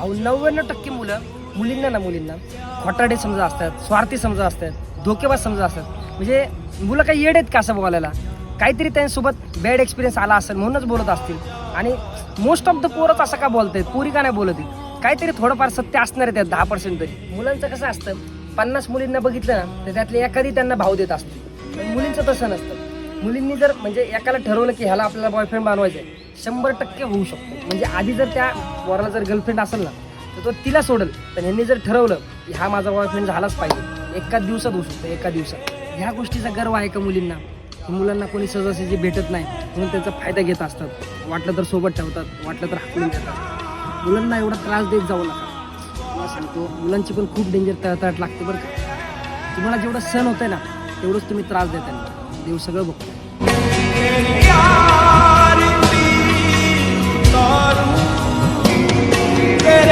अहो 99% मुलींना खोटाडे समजत असतात, स्वार्थी समजत असतात, धोकेबाज समजत असतात. म्हणजे मुलं काही येड आहेत का असं बोलायला? काहीतरी त्यांच्यासोबत बॅड एक्सपिरियन्स आला असेल म्हणूनच बोलत असतील. आणि मोस्ट ऑफ द पोरच असं का बोलत आहेत, पोरी का नाही बोलत आहेत? काहीतरी थोडंफार सत्य असणार आहे त्यात 10% तरी. मुलांचं कसं असतं, 50 मुलींना बघितलं ना तर त्यातली एखादी त्यांना भाव देत असते. पण मुलींचं तसं नसतं. मुलींनी जर म्हणजे एकाला ठरवलं की ह्याला आपल्याला बॉयफ्रेंड बनवायचं आहे, 100% होऊ शकतो. म्हणजे आधी जर त्या पोराला जर गर्लफ्रेंड असेल ना तर तो तिला सोडेल. पण यांनी जर ठरवलं की हा माझा बॉयफ्रेंड झालाच पाहिजे, एका दिवसात होऊ शकतो, एका दिवसात. ह्या गोष्टीचा गर्व आहे का मुलींना? मुलांना कोणी सहजासहजी भेटत नाही म्हणून त्यांचा फायदा घेत असतात. वाटलं तर सोबत ठेवतात, वाटलं तर हाकलून देतात. मुलांना एवढा त्रास देत जाऊ नका. मला सांगतो, मुलांची पण खूप डेंजर तळतळाट लागते बरं का. तुम्हाला जेवढं सहन होतंय ना तेवढंच तुम्ही त्रास देताय. देव सगळं बघतो.